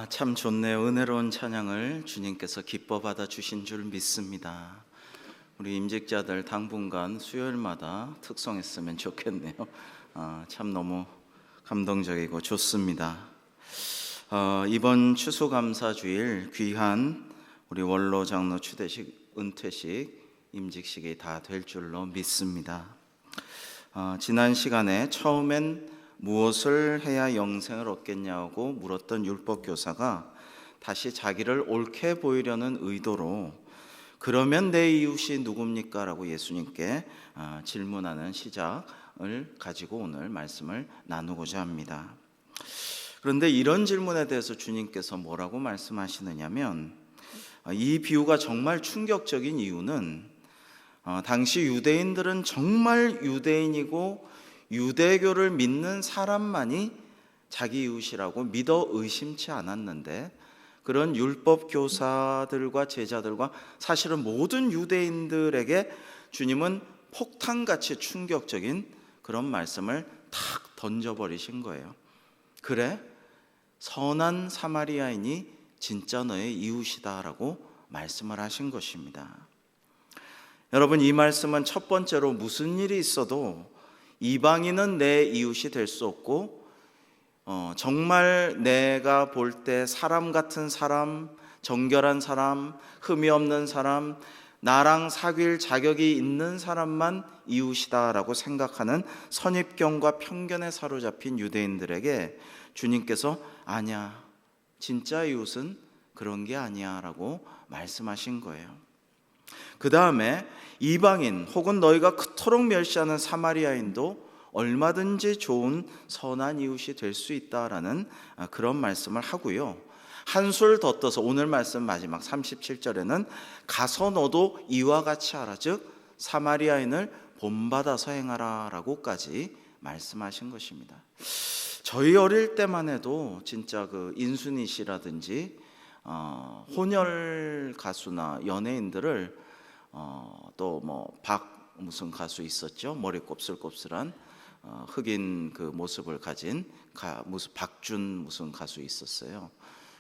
참 좋네요. 은혜로운 찬양을 주님께서 기뻐 받아 주신 줄 믿습니다. 우리 임직자들 당분간 수요일마다 특송했으면 좋겠네요. 참 너무 감동적이고 좋습니다. 이번 추수감사주일 귀한 우리 원로 장로 추대식, 은퇴식, 임직식이 다 될 줄로 믿습니다. 지난 시간에 처음엔 무엇을 해야 영생을 얻겠냐고 물었던 율법교사가 다시 자기를 옳게 보이려는 의도로 그러면 내 이웃이 누굽니까? 라고 예수님께 질문하는 시작을 가지고 오늘 말씀을 나누고자 합니다. 그런데 이런 질문에 대해서 주님께서 뭐라고 말씀하시느냐면, 이 비유가 정말 충격적인 이유는 당시 유대인들은 정말 유대인이고 유대교를 믿는 사람만이 자기 이웃이라고 믿어 의심치 않았는데, 그런 율법 교사들과 제자들과 사실은 모든 유대인들에게 주님은 폭탄같이 충격적인 그런 말씀을 탁 던져버리신 거예요. 그래? 선한 사마리아인이 진짜 너의 이웃이다라고 말씀을 하신 것입니다. 여러분, 이 말씀은 첫 번째로 무슨 일이 있어도 이방인은 내 이웃이 될 수 없고, 정말 내가 볼 때 사람 같은 사람, 정결한 사람, 흠이 없는 사람, 나랑 사귈 자격이 있는 사람만 이웃이다라고 생각하는 선입견과 편견에 사로잡힌 유대인들에게 주님께서 아니야, 진짜 이웃은 그런 게 아니야 라고 말씀하신 거예요. 그 다음에 이방인 혹은 너희가 그토록 멸시하는 사마리아인도 얼마든지 좋은 선한 이웃이 될 수 있다라는 그런 말씀을 하고요. 한술 더 떠서 오늘 말씀 마지막 37절에는 가서 너도 이와 같이 하라, 즉 사마리아인을 본받아서 행하라 라고까지 말씀하신 것입니다. 저희 어릴 때만 해도 진짜 그 인순이 씨라든지 혼혈 가수나 연예인들을 또 뭐 무슨 가수 있었죠? 머리 곱슬곱슬한 흑인 그 모습을 가진 무슨 박준 무슨 가수 있었어요.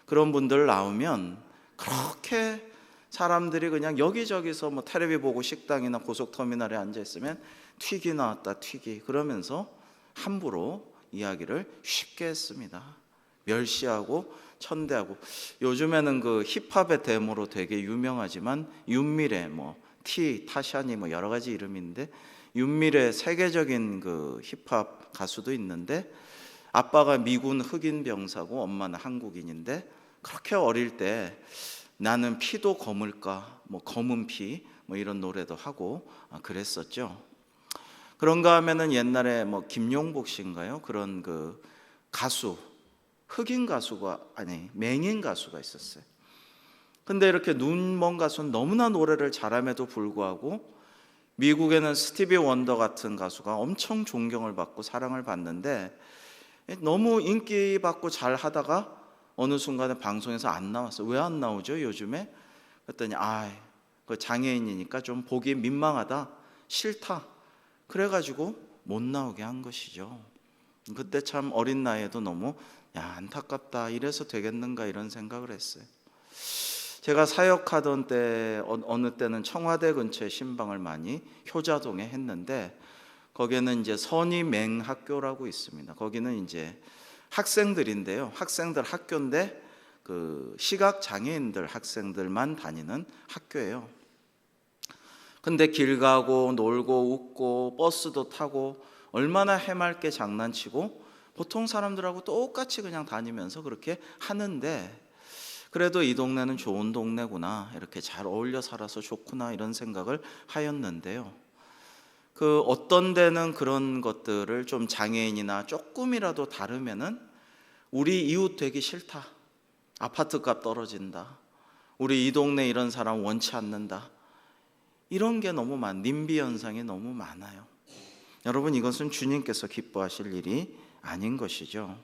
그런 분들 나오면 그렇게 사람들이 그냥 여기저기서 뭐 텔레비 보고 식당이나 고속터미널에 앉아 있으면 튀기 나왔다 튀기 그러면서 함부로 이야기를 쉽게 했습니다. 멸시하고 천대하고. 요즘에는 그 힙합의 데모로 되게 유명하지만 윤미래, 타샤니 여러 가지 이름인데, 윤미래 세계적인 그 힙합 가수도 있는데 아빠가 미군 흑인 병사고 엄마는 한국인인데, 그렇게 어릴 때 나는 피도 검을까, 검은 피 이런 노래도 하고 그랬었죠. 그런가 하면은 옛날에 김용복 씨인가요? 그런 그 가수, 흑인 가수가 맹인 가수가 있었어요. 근데 이렇게 눈먼 가수는 너무나 노래를 잘함에도 불구하고 미국에는 스티비 원더 같은 가수가 엄청 존경을 받고 사랑을 받는데, 너무 인기 받고 잘 하다가 어느 순간에 방송에서 안 나왔어요. 왜 안 나오죠 요즘에? 그랬더니 그 장애인이니까 좀 보기 민망하다, 싫다, 그래가지고 못 나오게 한 것이죠. 그때 참 어린 나이에도 너무 안타깝다, 이래서 되겠는가 이런 생각을 했어요. 제가 사역하던 때 어느 때는 청와대 근처에 신방을 많이 효자동에 했는데, 거기에는 이제 선희맹학교라고 있습니다. 거기는 이제 학생들인데요, 학생들 학교인데 그 시각 장애인들 학생들만 다니는 학교예요. 근데 길 가고 놀고 웃고 버스도 타고 얼마나 해맑게 장난치고 보통 사람들하고 똑같이 그냥 다니면서 그렇게 하는데, 그래도 이 동네는 좋은 동네구나, 이렇게 잘 어울려 살아서 좋구나 이런 생각을 하였는데요. 그 어떤 데는 그런 것들을 좀 장애인이나 조금이라도 다르면은 우리 이웃 되기 싫다, 아파트값 떨어진다, 우리 이 동네 이런 사람 원치 않는다, 이런 게 너무 님비 현상이 너무 많아요. 여러분, 이것은 주님께서 기뻐하실 일이 아닌 것이죠.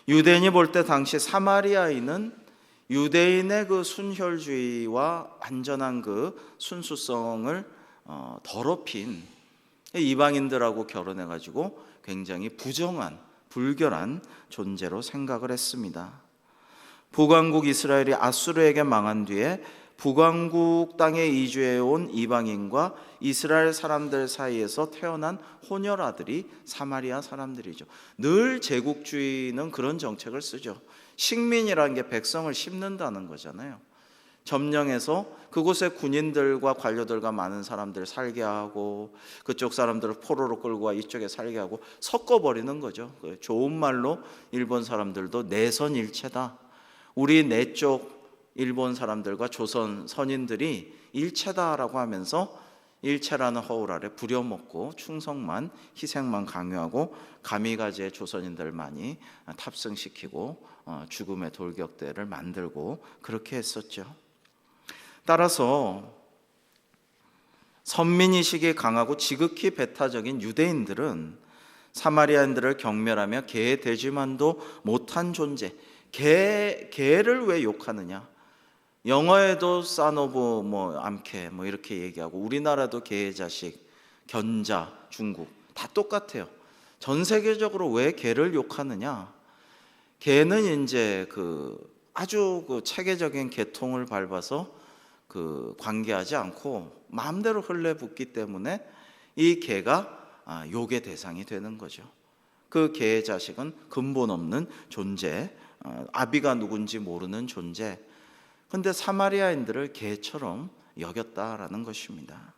유대인이 볼 때 당시 사마리아인은 유대인의 그 순혈주의와 완전한 그 순수성을 더럽힌 이방인들하고 결혼해가지고 굉장히 부정한 불결한 존재로 생각을 했습니다. 북왕국 이스라엘이 아수르에게 망한 뒤에 북왕국 땅에 이주해 온 이방인과 이스라엘 사람들 사이에서 태어난 혼혈아들이 사마리아 사람들이죠. 늘 제국주의는 그런 정책을 쓰죠. 식민이라는 게 백성을 심는다는 거잖아요. 점령해서 그곳에 군인들과 관료들과 많은 사람들 살게 하고 그쪽 사람들을 포로로 끌고 와 이쪽에 살게 하고 섞어버리는 거죠. 좋은 말로 일본 사람들도 내선일체다. 우리 내 쪽 일본 사람들과 조선 선인들이 일체다라고 하면서 일체라는 허울 아래 부려먹고 충성만 희생만 강요하고 가미가제 조선인들 많이 탑승시키고 죽음의 돌격대를 만들고 그렇게 했었죠. 따라서 선민의식이 강하고 지극히 배타적인 유대인들은 사마리아인들을 경멸하며 개 되지만도 못한 존재, 개를 왜 욕하느냐? 영어에도 son of 암캐 이렇게 얘기하고 우리나라도 개의 자식, 견자, 중국 다 똑같아요. 전 세계적으로 왜 개를 욕하느냐? 개는 이제 아주 체계적인 계통을 밟아서 관계하지 않고 마음대로 흘러붙기 때문에 이 개가 욕의 대상이 되는 거죠. 그 개의 자식은 근본 없는 존재, 아비가 누군지 모르는 존재. 근데 사마리아인들을 개처럼 여겼다라는 것입니다.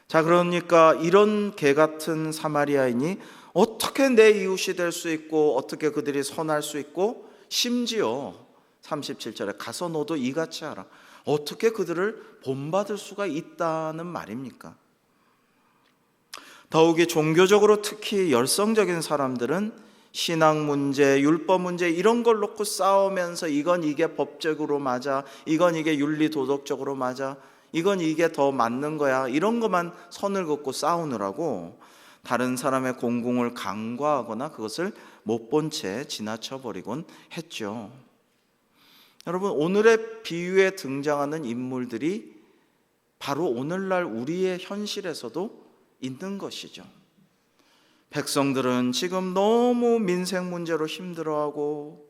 자, 그러니까 이런 개 같은 사마리아인이 어떻게 내 이웃이 될 수 있고 어떻게 그들이 선할 수 있고 심지어 37절에 가서 너도 이같이 하라. 어떻게 그들을 본받을 수가 있다는 말입니까? 더욱이 종교적으로 특히 열성적인 사람들은 신앙 문제, 율법 문제 이런 걸 놓고 싸우면서 이게 법적으로 맞아, 이게 윤리 도덕적으로 맞아, 이게 더 맞는 거야, 이런 것만 선을 긋고 싸우느라고 다른 사람의 공공을 간과하거나 그것을 못 본 채 지나쳐 버리곤 했죠. 여러분, 오늘의 비유에 등장하는 인물들이 바로 오늘날 우리의 현실에서도 있는 것이죠. 백성들은 지금 너무 민생 문제로 힘들어하고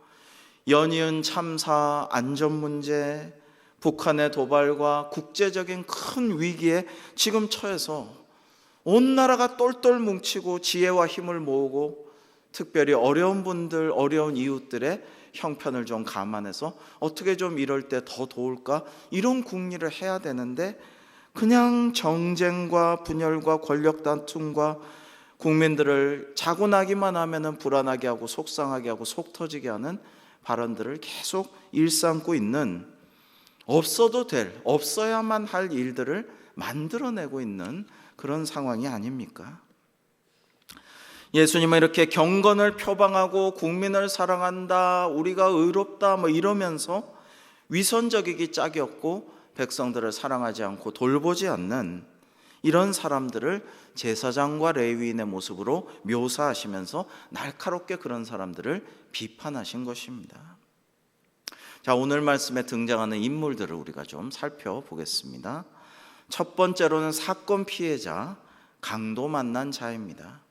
연이은 참사, 안전 문제, 북한의 도발과 국제적인 큰 위기에 지금 처해서 온 나라가 똘똘 뭉치고 지혜와 힘을 모으고 특별히 어려운 분들, 어려운 이웃들의 형편을 좀 감안해서 어떻게 좀 이럴 때 더 도울까? 이런 궁리를 해야 되는데 그냥 정쟁과 분열과 권력 다툼과 국민들을 자고 나기만 하면은 불안하게 하고 속상하게 하고 속 터지게 하는 발언들을 계속 일삼고 있는, 없어도 될, 없어야만 할 일들을 만들어내고 있는 그런 상황이 아닙니까? 예수님은 이렇게 경건을 표방하고 국민을 사랑한다, 우리가 의롭다 이러면서 위선적이기 짝이 없고 백성들을 사랑하지 않고 돌보지 않는 이런 사람들을 제사장과 레위인의 모습으로 묘사하시면서 날카롭게 그런 사람들을 비판하신 것입니다. 자, 오늘 말씀에 등장하는 인물들을 우리가 좀 살펴보겠습니다. 첫 번째로는 사건 피해자, 강도 만난 자입니다.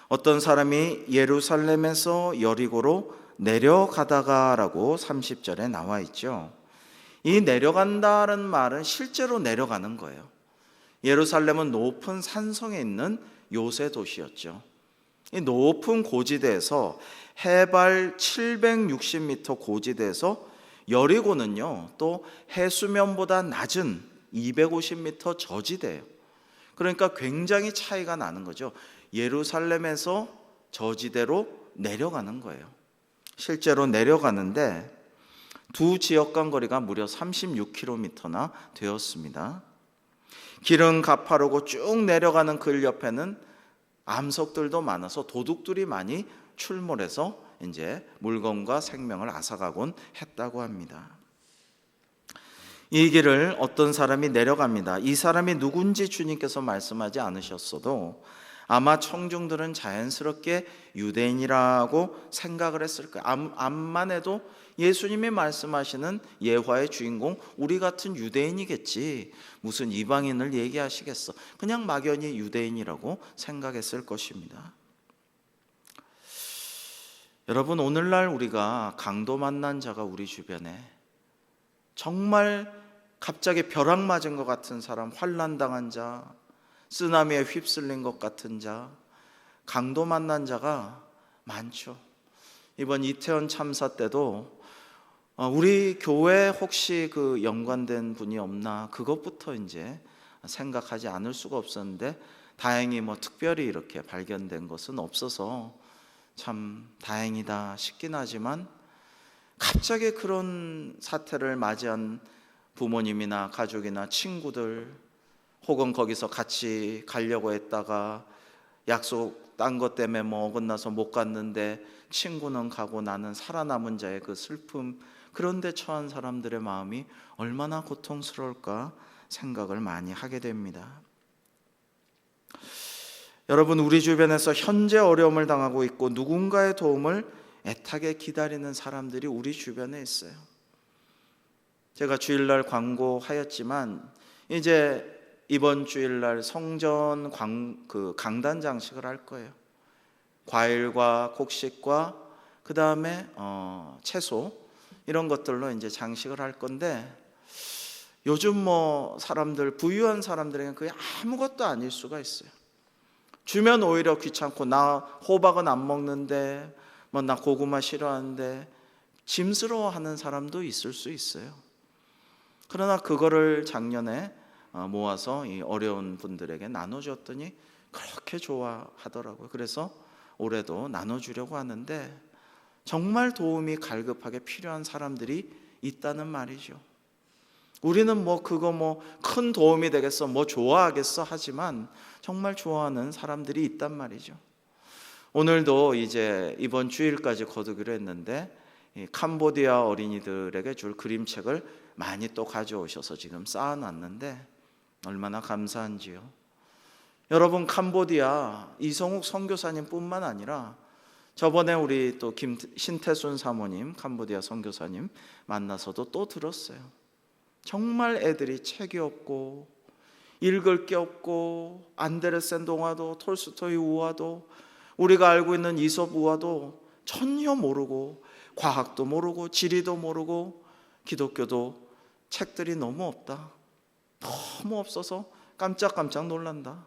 어떤 사람이 예루살렘에서 여리고로 내려가다가라고 30절에 나와 있죠. 이 내려간다는 말은 실제로 내려가는 거예요. 예루살렘은 높은 산성에 있는 요새 도시였죠. 이 높은 고지대에서 해발 760m 고지대에서 여리고는요, 또 해수면보다 낮은 250m 저지대예요. 그러니까 굉장히 차이가 나는 거죠. 예루살렘에서 저지대로 내려가는 거예요. 실제로 내려가는데 두 지역 간 거리가 무려 36km나 되었습니다. 길은 가파르고 쭉 내려가는 그 옆에는 암석들도 많아서 도둑들이 많이 출몰해서 이제 물건과 생명을 앗아가곤 했다고 합니다. 이 길을 어떤 사람이 내려갑니다. 이 사람이 누군지 주님께서 말씀하지 않으셨어도 아마 청중들은 자연스럽게 유대인이라고 생각을 했을 거예요. 암만 해도 예수님이 말씀하시는 예화의 주인공 우리 같은 유대인이겠지, 무슨 이방인을 얘기하시겠어, 그냥 막연히 유대인이라고 생각했을 것입니다. 여러분, 오늘날 우리가 강도 만난 자가 우리 주변에 정말 갑자기 벼락 맞은 것 같은 사람, 환난 당한 자, 쓰나미에 휩쓸린 것 같은 자, 강도 만난 자가 많죠. 이번 이태원 참사 때도 우리 교회 혹시 그 연관된 분이 없나, 그것부터 이제 생각하지 않을 수가 없었는데, 다행히 특별히 이렇게 발견된 것은 없어서 참 다행이다 싶긴 하지만, 갑자기 그런 사태를 맞이한 부모님이나 가족이나 친구들, 혹은 거기서 같이 가려고 했다가 약속 딴 것 때문에 어긋나서 못 갔는데 친구는 가고 나는 살아남은 자의 그 슬픔, 그런데 처한 사람들의 마음이 얼마나 고통스러울까 생각을 많이 하게 됩니다. 여러분, 우리 주변에서 현재 어려움을 당하고 있고 누군가의 도움을 애타게 기다리는 사람들이 우리 주변에 있어요. 제가 주일날 광고하였지만 이제 이번 주일날 성전 강단 장식을 할 거예요. 과일과 곡식과 그 다음에 채소, 이런 것들로 이제 장식을 할 건데, 요즘 사람들, 부유한 사람들에게는 그게 아무것도 아닐 수가 있어요. 주면 오히려 귀찮고, 나 호박은 안 먹는데, 나 고구마 싫어하는데, 짐스러워하는 사람도 있을 수 있어요. 그러나 그거를 작년에 모아서 이 어려운 분들에게 나눠줬더니 그렇게 좋아하더라고요. 그래서 올해도 나눠주려고 하는데, 정말 도움이 갈급하게 필요한 사람들이 있다는 말이죠. 우리는 그거 큰 도움이 되겠어, 좋아하겠어 하지만 정말 좋아하는 사람들이 있단 말이죠. 오늘도 이제 이번 주일까지 거두기로 했는데, 이 캄보디아 어린이들에게 줄 그림책을 많이 또 가져오셔서 지금 쌓아놨는데 얼마나 감사한지요. 여러분, 캄보디아 이성욱 선교사님 뿐만 아니라 저번에 우리 또 신태순 사모님, 캄보디아 선교사님 만나서도 또 들었어요. 정말 애들이 책이 없고 읽을 게 없고, 안데르센 동화도 톨스토이 우화도 우리가 알고 있는 이솝 우화도 전혀 모르고, 과학도 모르고 지리도 모르고, 기독교도 책들이 너무 없다. 너무 없어서 깜짝깜짝 놀란다.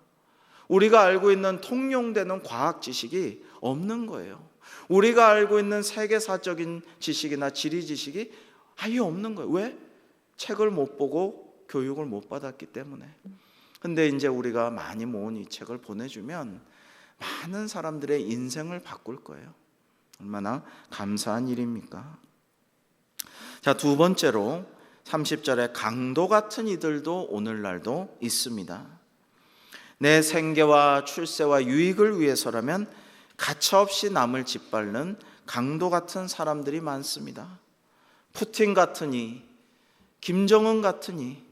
우리가 알고 있는 통용되는 과학 지식이 없는 거예요. 우리가 알고 있는 세계사적인 지식이나 지리 지식이 아예 없는 거예요. 왜? 책을 못 보고 교육을 못 받았기 때문에. 근데 이제 우리가 많이 모은 이 책을 보내주면 많은 사람들의 인생을 바꿀 거예요. 얼마나 감사한 일입니까? 자, 두 번째로 30절에 강도 같은 이들도 오늘날도 있습니다. 내 생계와 출세와 유익을 위해서라면 가차없이 남을 짓밟는 강도 같은 사람들이 많습니다. 푸틴 같으니, 김정은 같으니,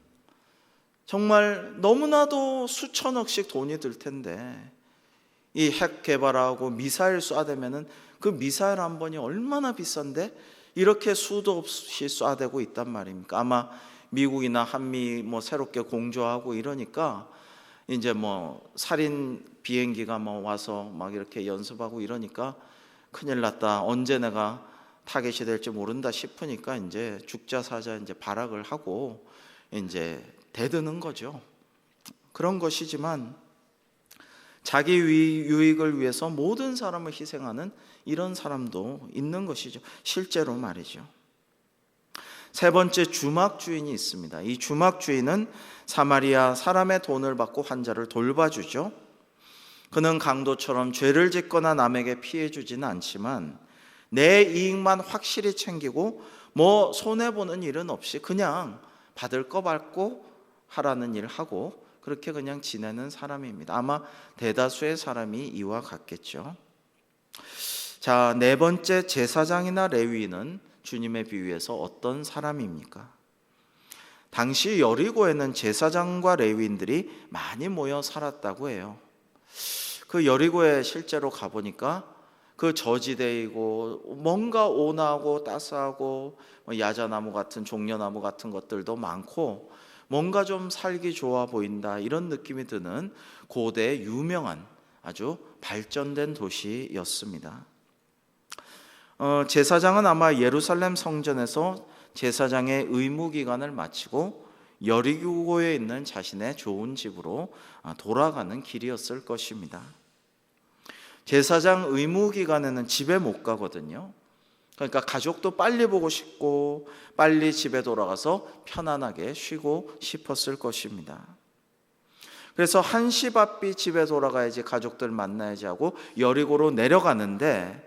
정말 너무나도 수천억씩 돈이 들 텐데 이 핵 개발하고 미사일 쏴대면은 그 미사일 한 번이 얼마나 비싼데 이렇게 수도 없이 쏴대고 있단 말입니까? 아마 미국이나 한미 새롭게 공조하고 이러니까 이제 살인 비행기가 와서 이렇게 연습하고 이러니까 큰일 났다, 언제 내가 타겟이 될지 모른다 싶으니까 이제 죽자 사자 이제 발악을 하고 이제 대드는 거죠. 그런 것이지만 자기 유익을 위해서 모든 사람을 희생하는 이런 사람도 있는 것이죠. 실제로 말이죠. 세 번째, 주막 주인이 있습니다. 이 주막 주인은 사마리아 사람의 돈을 받고 환자를 돌봐주죠. 그는 강도처럼 죄를 짓거나 남에게 피해 주지는 않지만 내 이익만 확실히 챙기고 손해보는 일은 없이 그냥 받을 거 받고 하라는 일 하고 그렇게 그냥 지내는 사람입니다. 아마 대다수의 사람이 이와 같겠죠. 자, 네 번째, 제사장이나 레위인은 주님의 비유에서 어떤 사람입니까? 당시 여리고에는 제사장과 레위인들이 많이 모여 살았다고 해요. 그 여리고에 실제로 가보니까 그 저지대이고 뭔가 온화하고 따스하고 야자나무 같은 종려나무 같은 것들도 많고 뭔가 좀 살기 좋아 보인다, 이런 느낌이 드는 고대의 유명한 아주 발전된 도시였습니다. 제사장은 아마 예루살렘 성전에서 제사장의 의무 기간을 마치고 여리고에 있는 자신의 좋은 집으로 돌아가는 길이었을 것입니다. 제사장 의무 기간에는 집에 못 가거든요. 그러니까 가족도 빨리 보고 싶고 빨리 집에 돌아가서 편안하게 쉬고 싶었을 것입니다. 그래서 1시 바삐 집에 돌아가야지, 가족들 만나야지 하고 여리고로 내려가는데,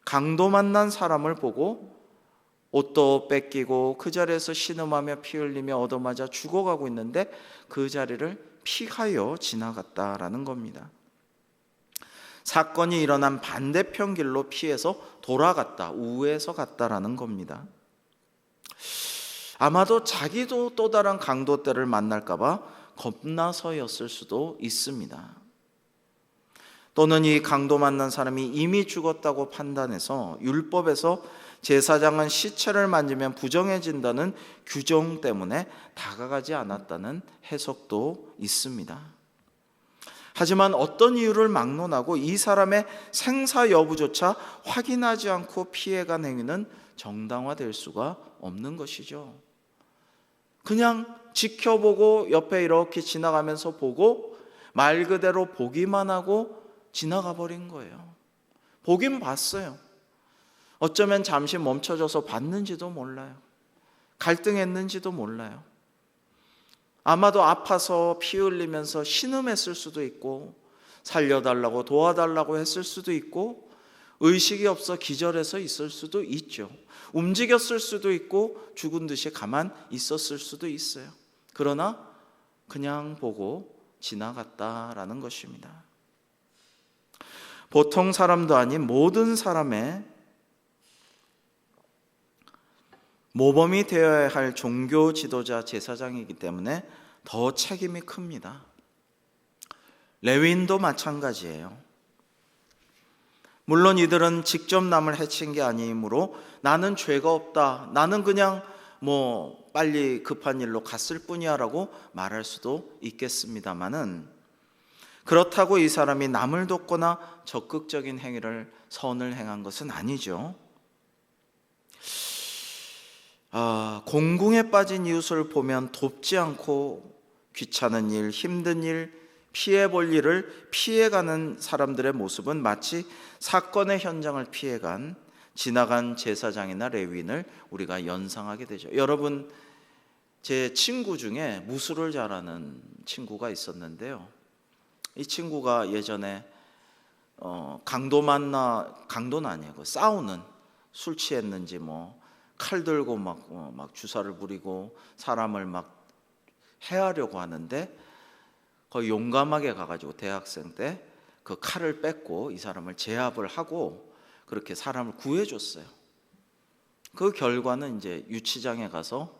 강도 만난 사람을 보고 옷도 뺏기고 그 자리에서 신음하며 피 흘리며 얻어맞아 죽어가고 있는데 그 자리를 피하여 지나갔다라는 겁니다. 사건이 일어난 반대편 길로 피해서 돌아갔다, 우회해서 갔다라는 겁니다. 아마도 자기도 또 다른 강도 때를 만날까 봐 겁나서였을 수도 있습니다. 또는 이 강도 만난 사람이 이미 죽었다고 판단해서 율법에서 제사장은 시체를 만지면 부정해진다는 규정 때문에 다가가지 않았다는 해석도 있습니다. 하지만 어떤 이유를 막론하고 이 사람의 생사 여부조차 확인하지 않고 피해간 행위는 정당화될 수가 없는 것이죠. 그냥 지켜보고 옆에 이렇게 지나가면서 보고 말 그대로 보기만 하고 지나가 버린 거예요. 보긴 봤어요. 어쩌면 잠시 멈춰져서 봤는지도 몰라요. 갈등했는지도 몰라요. 아마도 아파서 피 흘리면서 신음했을 수도 있고, 살려달라고 도와달라고 했을 수도 있고, 의식이 없어 기절해서 있을 수도 있죠. 움직였을 수도 있고 죽은 듯이 가만 있었을 수도 있어요. 그러나 그냥 보고 지나갔다라는 것입니다. 보통 사람도 아닌 모든 사람의 모범이 되어야 할 종교 지도자 제사장이기 때문에 더 책임이 큽니다. 레위인도 마찬가지예요. 물론 이들은 직접 남을 해친 게 아니므로 나는 죄가 없다, 나는 그냥 빨리 급한 일로 갔을 뿐이야 라고 말할 수도 있겠습니다만은, 그렇다고 이 사람이 남을 돕거나 적극적인 행위를, 선을 행한 것은 아니죠. 공궁에 빠진 이웃을 보면 돕지 않고 귀찮은 일, 힘든 일, 피해볼 일을 피해가는 사람들의 모습은 마치 사건의 현장을 피해간 지나간 제사장이나 레위인을 우리가 연상하게 되죠. 여러분, 제 친구 중에 무술을 잘하는 친구가 있었는데요. 이 친구가 예전에 강도는 아니에요. 싸우는, 술 취했는지 칼 들고 막 주사를 부리고 사람을 막 해하려고 하는데, 거의 용감하게 가가지고 대학생 때 그 칼을 뺏고 이 사람을 제압을 하고 그렇게 사람을 구해줬어요. 그 결과는 이제 유치장에 가서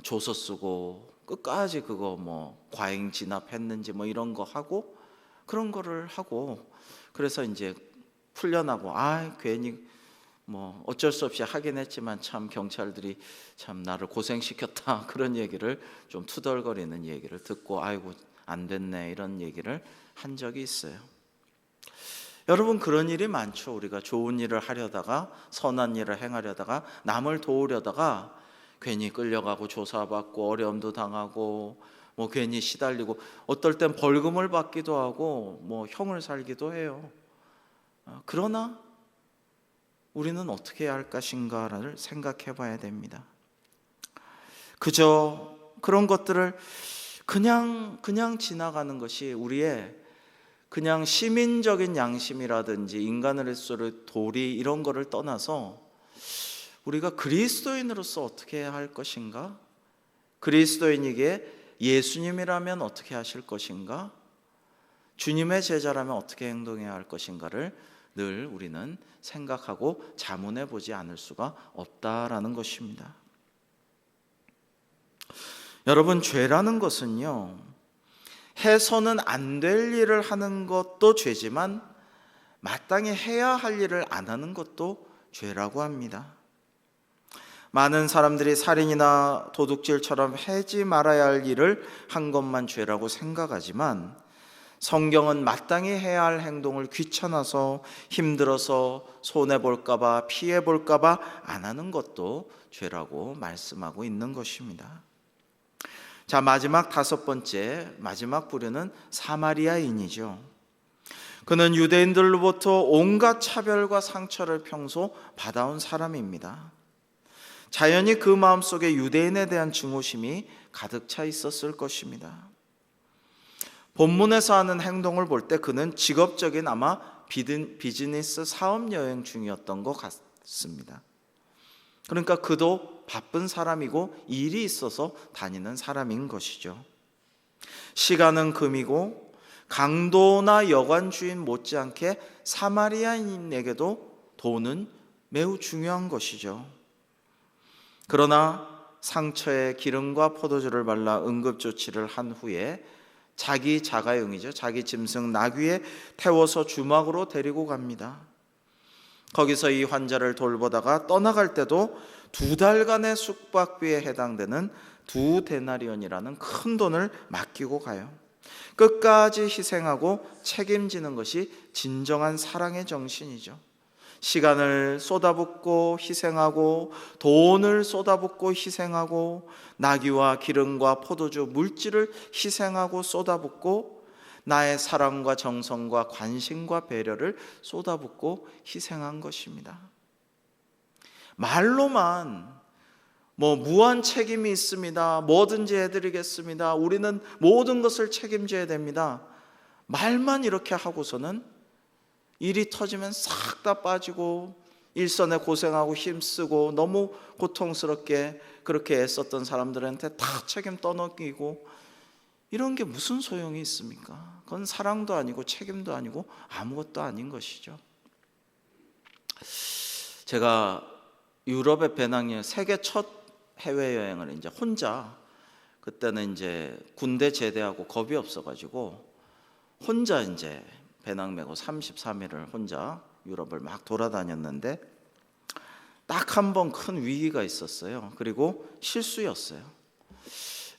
조서 쓰고 끝까지 그거 과잉 진압했는지 이런 거 하고, 그런 거를 하고, 그래서 이제 풀려나고 괜히 어쩔 수 없이 하긴 했지만 참 경찰들이 참 나를 고생시켰다, 그런 얘기를 좀 투덜거리는 얘기를 듣고 아이고 안 됐네, 이런 얘기를 한 적이 있어요. 여러분, 그런 일이 많죠. 우리가 좋은 일을 하려다가, 선한 일을 행하려다가, 남을 도우려다가 괜히 끌려가고 조사받고 어려움도 당하고 괜히 시달리고, 어떨 땐 벌금을 받기도 하고 형을 살기도 해요. 그러나 우리는 어떻게 해야 할 것인가를 생각해 봐야 됩니다. 그저 그런 것들을 그냥 지나가는 것이 우리의 그냥 시민적인 양심이라든지 인간으로서의 도리, 이런 거를 떠나서 우리가 그리스도인으로서 어떻게 해야 할 것인가, 그리스도인에게 예수님이라면 어떻게 하실 것인가, 주님의 제자라면 어떻게 행동해야 할 것인가를 늘 우리는 생각하고 자문해 보지 않을 수가 없다라는 것입니다. 여러분, 죄라는 것은요, 해서는 안 될 일을 하는 것도 죄지만 마땅히 해야 할 일을 안 하는 것도 죄라고 합니다. 많은 사람들이 살인이나 도둑질처럼 하지 말아야 할 일을 한 것만 죄라고 생각하지만, 성경은 마땅히 해야 할 행동을 귀찮아서, 힘들어서, 손해볼까봐, 피해볼까봐 안 하는 것도 죄라고 말씀하고 있는 것입니다. 자, 마지막 다섯 번째, 마지막 부류는 사마리아인이죠. 그는 유대인들로부터 온갖 차별과 상처를 평소 받아온 사람입니다. 자연히 그 마음속에 유대인에 대한 증오심이 가득 차 있었을 것입니다. 본문에서 하는 행동을 볼 때 그는 직업적인 아마 비즈니스 사업 여행 중이었던 것 같습니다. 그러니까 그도 바쁜 사람이고 일이 있어서 다니는 사람인 것이죠. 시간은 금이고 강도나 여관주인 못지않게 사마리아인에게도 돈은 매우 중요한 것이죠. 그러나 상처에 기름과 포도주를 발라 응급조치를 한 후에 자기 자가용이죠, 자기 짐승 나귀에 태워서 주막으로 데리고 갑니다. 거기서 이 환자를 돌보다가 떠나갈 때도 2달간의 숙박비에 해당되는 2데나리온이라는 큰 돈을 맡기고 가요. 끝까지 희생하고 책임지는 것이 진정한 사랑의 정신이죠. 시간을 쏟아붓고 희생하고, 돈을 쏟아붓고 희생하고, 나귀와 기름과 포도주, 물질을 희생하고 쏟아붓고, 나의 사랑과 정성과 관심과 배려를 쏟아붓고 희생한 것입니다. 말로만 무한 책임이 있습니다, 뭐든지 해드리겠습니다, 우리는 모든 것을 책임져야 됩니다, 말만 이렇게 하고서는 일이 터지면 싹 다 빠지고 일선에 고생하고 힘쓰고 너무 고통스럽게 그렇게 애썼던 사람들한테 다 책임 떠넘기고, 이런 게 무슨 소용이 있습니까? 그건 사랑도 아니고 책임도 아니고 아무것도 아닌 것이죠. 제가 유럽의 배낭여행, 세계 첫 해외여행을 이제 혼자, 그때는 이제 군대 제대하고 겁이 없어가지고 혼자 이제 배낭 메고 33일을 혼자 유럽을 막 돌아다녔는데, 딱 한 번 큰 위기가 있었어요. 그리고 실수였어요.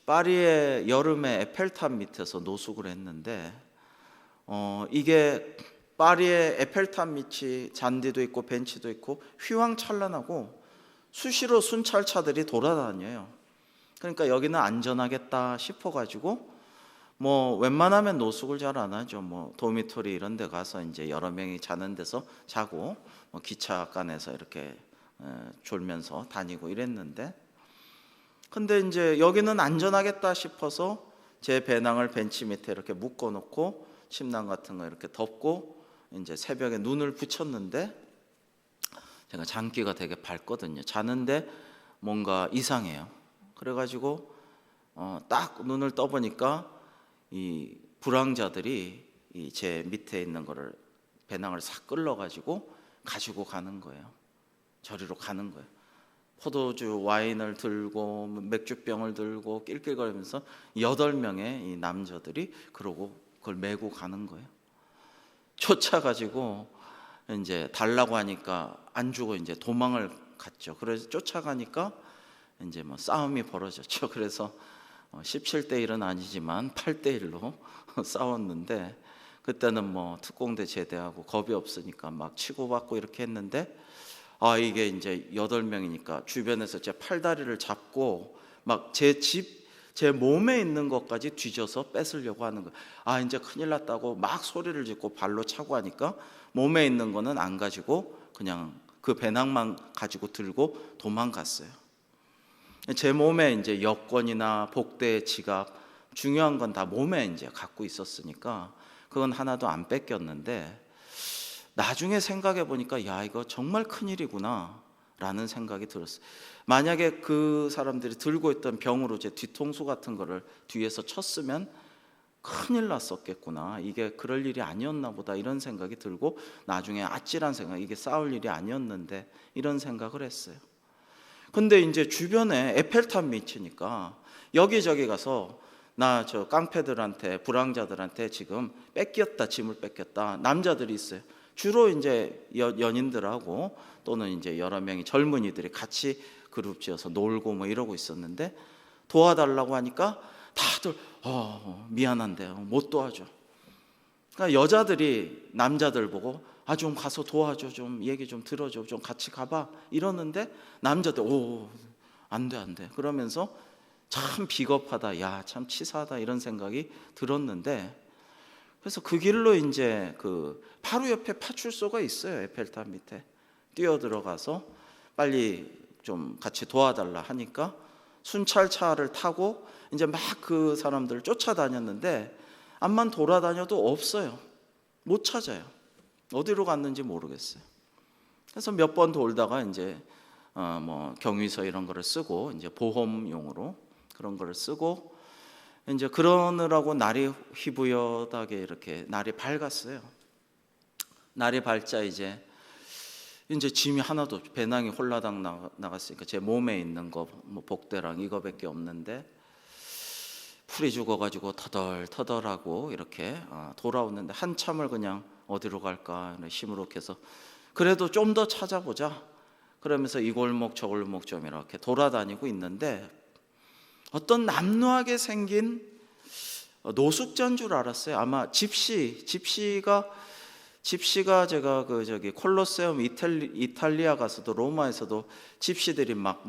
파리의 여름에 에펠탑 밑에서 노숙을 했는데, 이게 파리의 에펠탑 밑이 잔디도 있고 벤치도 있고 휘황찬란하고 수시로 순찰차들이 돌아다녀요. 그러니까 여기는 안전하겠다 싶어가지고 웬만하면 노숙을 잘 안 하죠. 도미토리 이런 데 가서 이제 여러 명이 자는 데서 자고, 기차간에서 이렇게 졸면서 다니고 이랬는데, 근데 이제 여기는 안전하겠다 싶어서 제 배낭을 벤치 밑에 이렇게 묶어 놓고 침낭 같은 거 이렇게 덮고 이제 새벽에 눈을 붙였는데, 제가 장기가 되게 밝거든요. 자는데 뭔가 이상해요. 그래가지고 딱 눈을 떠보니까 이 불황자들이 제 밑에 있는 거를, 배낭을 싹 끌어가지고 가지고 가는 거예요. 저리로 가는 거예요. 포도주, 와인을 들고 맥주병을 들고 낄낄거리면서 8명의 이 남자들이 그러고 그걸 메고 가는 거예요. 쫓아가지고 이제 달라고 하니까 안 주고 이제 도망을 갔죠. 그래서 쫓아가니까 이제 싸움이 벌어졌죠. 그래서 17대 1은 아니지만 8대 1로 싸웠는데, 그때는 특공대 제대하고 겁이 없으니까 막 치고받고 이렇게 했는데, 이게 이제 8명이니까 주변에서 제 팔다리를 잡고 막 제 몸에 있는 것까지 뒤져서 뺏으려고 하는 거예요. 이제 큰일 났다고 막 소리를 짓고 발로 차고 하니까 몸에 있는 거는 안 가지고 그냥 그 배낭만 가지고 들고 도망갔어요. 제 몸에 이제 여권이나 복대, 지갑, 중요한 건 다 몸에 이제 갖고 있었으니까 그건 하나도 안 뺏겼는데, 나중에 생각해 보니까 야, 이거 정말 큰일이구나 라는 생각이 들었어요. 만약에 그 사람들이 들고 있던 병으로 제 뒤통수 같은 거를 뒤에서 쳤으면 큰일 났었겠구나, 이게 그럴 일이 아니었나 보다, 이런 생각이 들고, 나중에 아찔한 생각, 이게 싸울 일이 아니었는데 이런 생각을 했어요. 근데 이제 주변에 에펠탑 밑이니까 여기저기 가서 나 저 깡패들한테, 불황자들한테 지금 뺏겼다, 짐을 뺏겼다, 남자들이 있어요. 주로 이제 연인들하고 또는 이제 여러 명의 젊은이들이 같이 그룹 지어서 놀고 이러고 있었는데, 도와달라고 하니까 다들 미안한데요, 못 도와줘. 그러니까 여자들이 남자들 보고 좀 가서 도와줘, 좀 얘기 좀 들어줘, 좀 같이 가봐 이러는데 남자들 안 돼 그러면서 참 비겁하다, 야 참 치사하다 이런 생각이 들었는데, 그래서 그 길로 이제 그 바로 옆에 파출소가 있어요. 에펠탑 밑에 뛰어들어가서 빨리 좀 같이 도와달라 하니까 순찰차를 타고 이제 막 그 사람들을 쫓아다녔는데 암만 돌아다녀도 없어요. 못 찾아요. 어디로 갔는지 모르겠어요. 그래서 몇 번 돌다가 이제 뭐 경위서 이런 거를 쓰고 이제 보험용으로 그런 거를 쓰고 이제 그러느라고 날이 희부여하게 이렇게 날이 밝았어요. 날이 밝자 이제 짐이 하나도 없죠. 배낭이 홀라당 나갔으니까 제 몸에 있는 거 뭐 복대랑 이거밖에 없는데 풀이 죽어가지고 터덜터덜하고 이렇게 돌아오는데 한참을 그냥 어디로 갈까 시무룩해서 그래도 좀 더 찾아보자 그러면서 이 골목 저 골목 좀 이렇게 돌아다니고 있는데 어떤 남루하게 생긴 노숙자인 줄 알았어요. 아마 집시가 제가 콜로세움 이탈리아 가서도 로마에서도 집시들이 막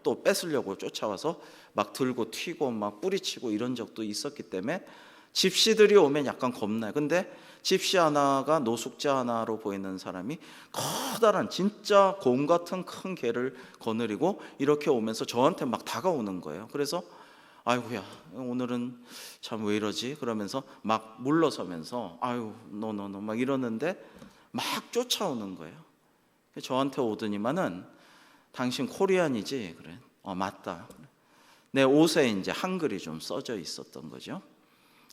또 뺏으려고 쫓아와서 막 들고 튀고 막 뿌리치고 이런 적도 있었기 때문에 집시들이 오면 약간 겁나요. 근데 집시 하나가 노숙자 하나로 보이는 사람이 커다란 진짜 곰 같은 큰 개를 거느리고 이렇게 오면서 저한테 막 다가오는 거예요. 그래서 아이고야 오늘은 참 왜 이러지 그러면서 막 물러서면서 너 막 이러는데 막 쫓아오는 거예요. 저한테 오더니만은 당신 코리안이지? 그래. 맞다. 내 옷에 이제 한글이 좀 써져 있었던 거죠.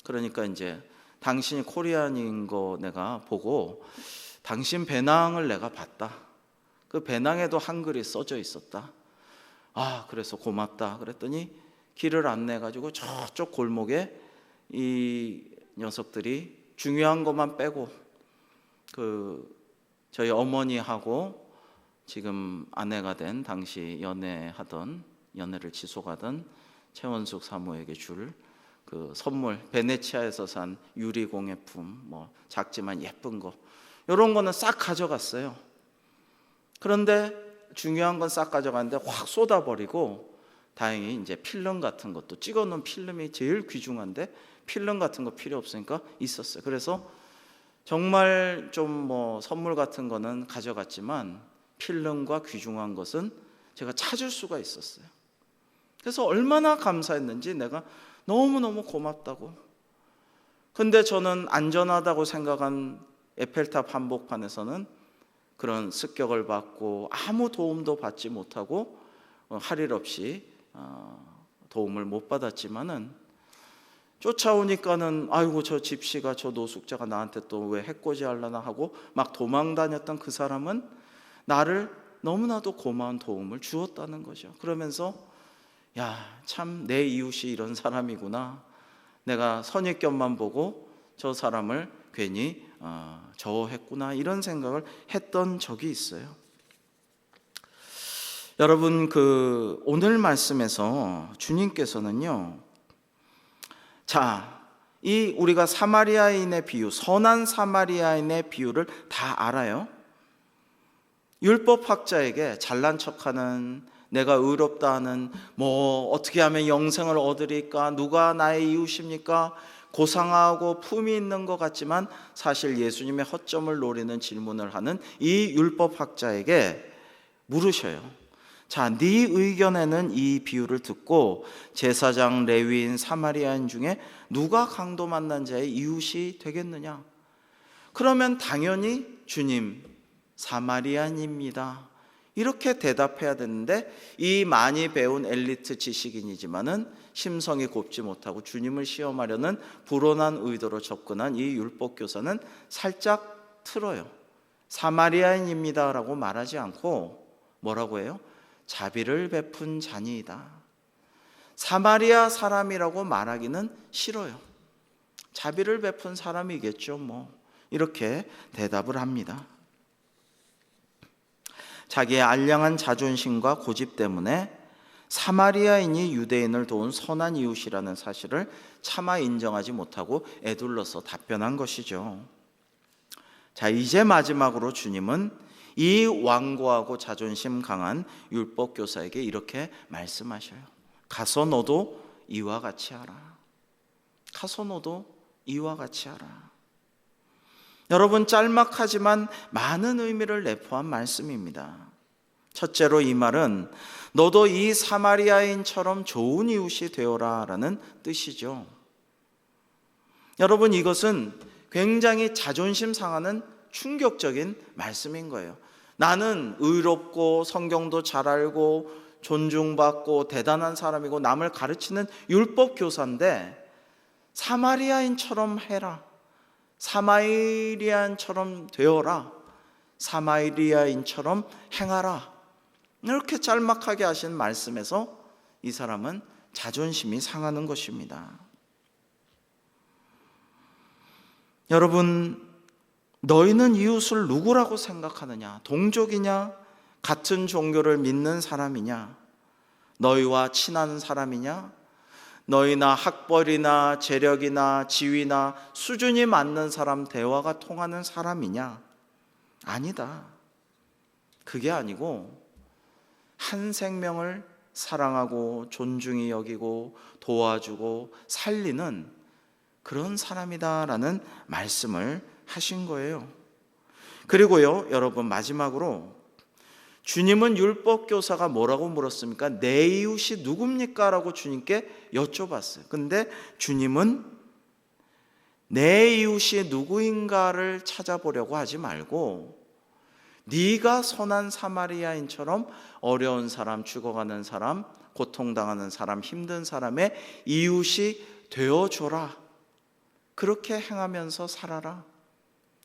그러니까 이제 당신이 코리안인 거 내가 보고 당신 배낭을 내가 봤다. 그 배낭에도 한글이 써져 있었다. 그래서 고맙다. 그랬더니 길을 안내해 가지고 저쪽 골목에 이 녀석들이 중요한 것만 빼고 저희 어머니하고 지금 아내가 된 당시 연애를 지속하던 최원숙 사모에게 줄 그 선물, 베네치아에서 산 유리 공예품, 뭐 작지만 예쁜 거 이런 거는 싹 가져갔어요. 그런데 중요한 건 싹 가져갔는데 확 쏟아버리고 다행히 이제 필름 같은 것도 찍어놓은 필름이 제일 귀중한데 필름 같은 거 필요 없으니까 있었어요. 그래서 정말 좀 뭐 선물 같은 거는 가져갔지만 필름과 귀중한 것은 제가 찾을 수가 있었어요. 그래서 얼마나 감사했는지 내가 너무너무 고맙다고. 근데 저는 안전하다고 생각한 에펠탑 한복판에서는 그런 습격을 받고 아무 도움도 받지 못하고 할 일 없이 도움을 못 받았지만은 쫓아오니까는 아이고 저 집시가 저 노숙자가 나한테 또 왜 해코지 하려나 하고 막 도망 다녔던 그 사람은 나를 너무나도 고마운 도움을 주었다는 거죠. 그러면서 참 내 이웃이 이런 사람이구나. 내가 선입견만 보고 저 사람을 괜히 저어했구나 이런 생각을 했던 적이 있어요. 여러분 오늘 말씀에서 주님께서는요. 이 우리가 사마리아인의 비유, 선한 사마리아인의 비유를 다 알아요. 율법학자에게 잘난 척하는 내가 의롭다 하는 뭐 어떻게 하면 영생을 얻으리까 누가 나의 이웃입니까 고상하고 품이 있는 것 같지만 사실 예수님의 허점을 노리는 질문을 하는 이 율법학자에게 물으셔요. 네 의견에는 이 비유를 듣고 제사장, 레위인, 사마리아인 중에 누가 강도 만난 자의 이웃이 되겠느냐? 그러면 당연히 주님 사마리아인입니다 이렇게 대답해야 되는데 이 많이 배운 엘리트 지식인이지만은 심성이 곱지 못하고 주님을 시험하려는 불온한 의도로 접근한 이 율법교사는 살짝 틀어요. 사마리아인입니다라고 말하지 않고 뭐라고 해요? 자비를 베푼 자니이다. 사마리아 사람이라고 말하기는 싫어요. 자비를 베푼 사람이겠죠 뭐 이렇게 대답을 합니다. 자기의 알량한 자존심과 고집 때문에 사마리아인이 유대인을 도운 선한 이웃이라는 사실을 차마 인정하지 못하고 에둘러서 답변한 것이죠. 자, 이제 마지막으로 주님은 이 완고하고 자존심 강한 율법교사에게 이렇게 말씀하셔요. 가서 너도 이와 같이 하라. 가서 너도 이와 같이 하라. 여러분, 짤막하지만 많은 의미를 내포한 말씀입니다. 첫째로 이 말은 너도 이 사마리아인처럼 좋은 이웃이 되어라 라는 뜻이죠. 여러분, 이것은 굉장히 자존심 상하는 충격적인 말씀인 거예요. 나는 의롭고 성경도 잘 알고 존중받고 대단한 사람이고 남을 가르치는 율법 교사인데 사마리아인처럼 해라. 사마리아인처럼 되어라. 사마리아인처럼 행하라. 이렇게 짤막하게 하신 말씀에서 이 사람은 자존심이 상하는 것입니다. 여러분, 너희는 이웃을 누구라고 생각하느냐? 동족이냐? 같은 종교를 믿는 사람이냐? 너희와 친한 사람이냐? 너희나 학벌이나 재력이나 지위나 수준이 맞는 사람, 대화가 통하는 사람이냐? 아니다. 그게 아니고 한 생명을 사랑하고 존중히 여기고 도와주고 살리는 그런 사람이다라는 말씀을 하신 거예요. 그리고요, 여러분, 마지막으로 주님은 율법교사가 뭐라고 물었습니까? 내 이웃이 누굽니까? 라고 주님께 여쭤봤어요. 근데 주님은 내 이웃이 누구인가를 찾아보려고 하지 말고 네가 선한 사마리아인처럼 어려운 사람, 죽어가는 사람, 고통당하는 사람, 힘든 사람의 이웃이 되어줘라. 그렇게 행하면서 살아라.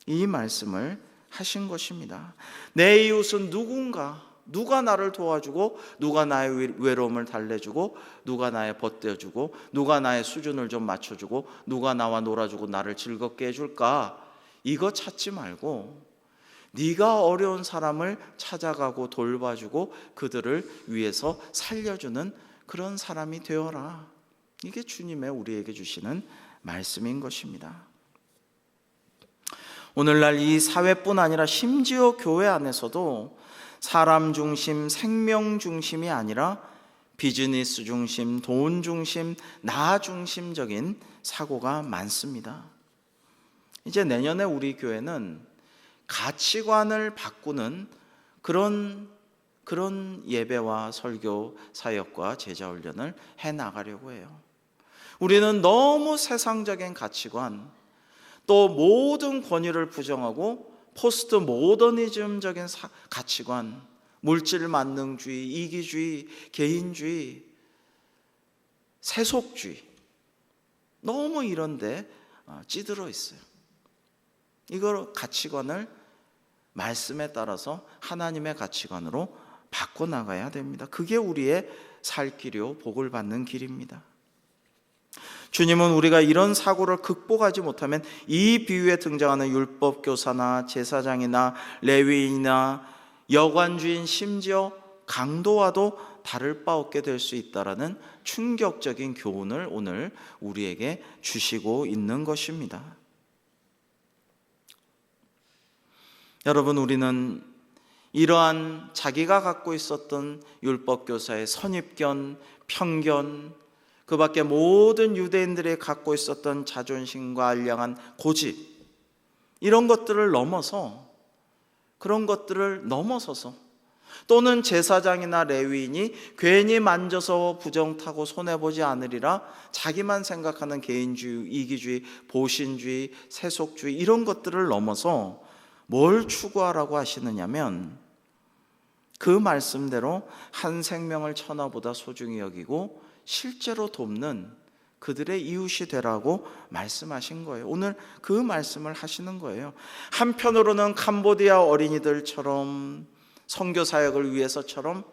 이 말씀을 하신 것입니다. 내 이웃은 누군가, 누가 나를 도와주고, 누가 나의 외로움을 달래주고, 누가 나의 벗겨주고, 누가 나의 수준을 좀 맞춰주고, 누가 나와 놀아주고 나를 즐겁게 해줄까? 이거 찾지 말고 네가 어려운 사람을 찾아가고 돌봐주고 그들을 위해서 살려주는 그런 사람이 되어라. 이게 주님의 우리에게 주시는 말씀인 것입니다. 오늘날 이 사회뿐 아니라 심지어 교회 안에서도 사람 중심, 생명 중심이 아니라 비즈니스 중심, 돈 중심, 나 중심적인 사고가 많습니다. 이제 내년에 우리 교회는 가치관을 바꾸는 그런 예배와 설교, 사역과 제자 훈련을 해나가려고 해요. 우리는 너무 세상적인 가치관, 또 모든 권위를 부정하고 포스트 모더니즘적인 가치관, 물질 만능주의, 이기주의, 개인주의, 세속주의, 너무 이런데 찌들어 있어요. 이걸 가치관을 말씀에 따라서 하나님의 가치관으로 바꿔나가야 됩니다. 그게 우리의 살 길이요 복을 받는 길입니다. 주님은 우리가 이런 사고를 극복하지 못하면 이 비유에 등장하는 율법교사나 제사장이나 레위인이나 여관주인, 심지어 강도와도 다를 바 없게 될 수 있다라는 충격적인 교훈을 오늘 우리에게 주시고 있는 것입니다. 여러분, 우리는 이러한 자기가 갖고 있었던 율법교사의 선입견, 편견, 그 밖에 모든 유대인들이 갖고 있었던 자존심과 알량한 고집, 이런 것들을 넘어서, 그런 것들을 넘어서서, 또는 제사장이나 레위인이 괜히 만져서 부정타고 손해보지 않으리라 자기만 생각하는 개인주의, 이기주의, 보신주의, 세속주의, 이런 것들을 넘어서 뭘 추구하라고 하시느냐면 그 말씀대로 한 생명을 천하보다 소중히 여기고 실제로 돕는 그들의 이웃이 되라고 말씀하신 거예요. 오늘 그 말씀을 하시는 거예요. 한편으로는 캄보디아 어린이들처럼 선교 사역을 위해서처럼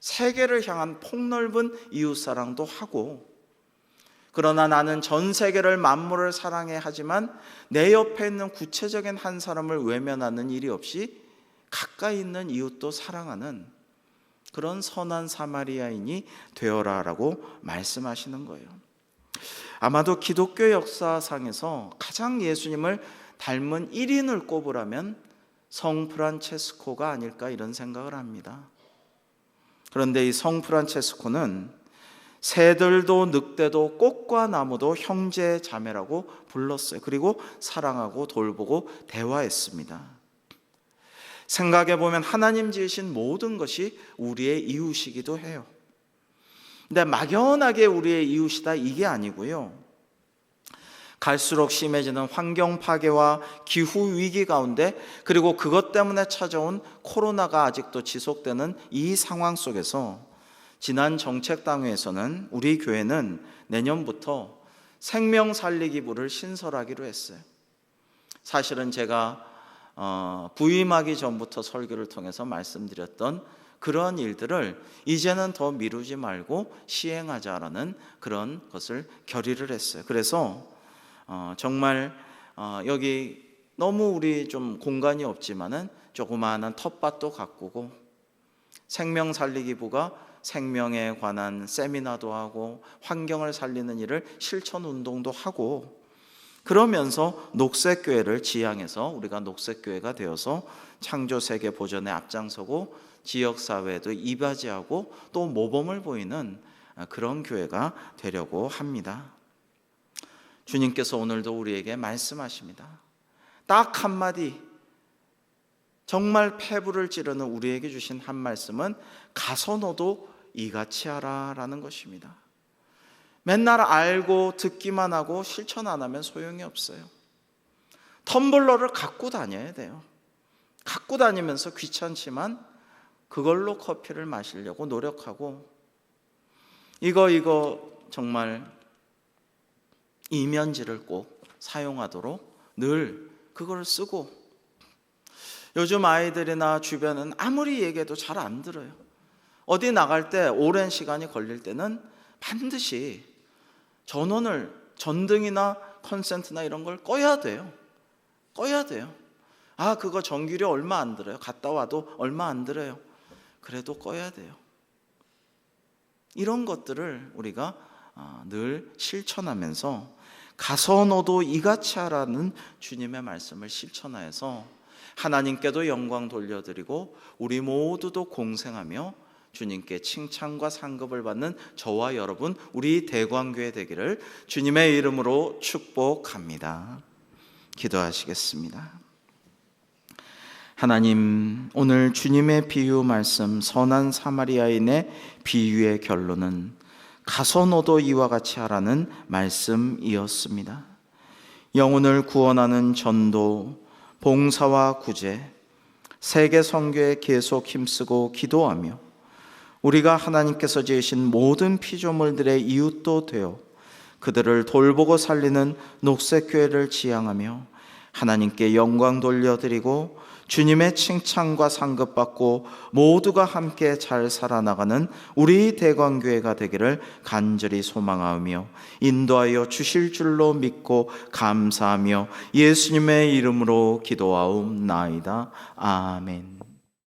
세계를 향한 폭넓은 이웃사랑도 하고, 그러나 나는 전 세계를 만물을 사랑해 하지만 내 옆에 있는 구체적인 한 사람을 외면하는 일이 없이 가까이 있는 이웃도 사랑하는 그런 선한 사마리아인이 되어라라고 말씀하시는 거예요. 아마도 기독교 역사상에서 가장 예수님을 닮은 1인을 꼽으라면 성 프란체스코가 아닐까 이런 생각을 합니다. 그런데 이 성 프란체스코는 새들도 늑대도 꽃과 나무도 형제 자매라고 불렀어요. 그리고 사랑하고 돌보고 대화했습니다. 생각해 보면 하나님 지으신 모든 것이 우리의 이웃이기도 해요. 근데 막연하게 우리의 이웃이다 이게 아니고요. 갈수록 심해지는 환경 파괴와 기후 위기 가운데, 그리고 그것 때문에 찾아온 코로나가 아직도 지속되는 이 상황 속에서 지난 정책당회에서는 우리 교회는 내년부터 생명 살리기부를 신설하기로 했어요. 사실은 제가 부임하기 전부터 설교를 통해서 말씀드렸던 그런 일들을 이제는 더 미루지 말고 시행하자라는 그런 것을 결의를 했어요. 그래서 정말 여기 너무 우리 좀 공간이 없지만은 조그마한 텃밭도 가꾸고, 생명 살리기부가 생명에 관한 세미나도 하고 환경을 살리는 일을 실천 운동도 하고, 그러면서 녹색교회를 지향해서 우리가 녹색교회가 되어서 창조세계 보전에 앞장서고 지역사회도 이바지하고 또 모범을 보이는 그런 교회가 되려고 합니다. 주님께서 오늘도 우리에게 말씀하십니다. 딱 한마디, 정말 폐부를 찌르는 우리에게 주신 한 말씀은 가서 너도 이같이 하라 라는 것입니다. 맨날 알고 듣기만 하고 실천 안 하면 소용이 없어요. 텀블러를 갖고 다녀야 돼요. 갖고 다니면서 귀찮지만 그걸로 커피를 마시려고 노력하고, 이거 정말 이면지를 꼭 사용하도록 늘 그걸 쓰고, 요즘 아이들이나 주변은 아무리 얘기해도 잘 안 들어요. 어디 나갈 때 오랜 시간이 걸릴 때는 반드시 전등이나 컨센트나 이런 걸 꺼야 돼요. 그거 전기료 얼마 안 들어요. 갔다 와도 얼마 안 들어요. 그래도 꺼야 돼요. 이런 것들을 우리가 늘 실천하면서 가서 너도 이같이 하라는 주님의 말씀을 실천하여서 하나님께도 영광 돌려드리고 우리 모두도 공생하며 주님께 칭찬과 상급을 받는 저와 여러분, 우리 대광교회 되기를 주님의 이름으로 축복합니다. 기도하시겠습니다. 하나님, 오늘 주님의 비유 말씀 선한 사마리아인의 비유의 결론은 가서 너도 이와 같이 하라는 말씀이었습니다. 영혼을 구원하는 전도, 봉사와 구제, 세계 선교에 계속 힘쓰고 기도하며 우리가 하나님께서 지으신 모든 피조물들의 이웃도 되어 그들을 돌보고 살리는 녹색교회를 지향하며 하나님께 영광 돌려드리고 주님의 칭찬과 상급받고 모두가 함께 잘 살아나가는 우리 대광교회가 되기를 간절히 소망하며 인도하여 주실 줄로 믿고 감사하며 예수님의 이름으로 기도하옵나이다. 아멘.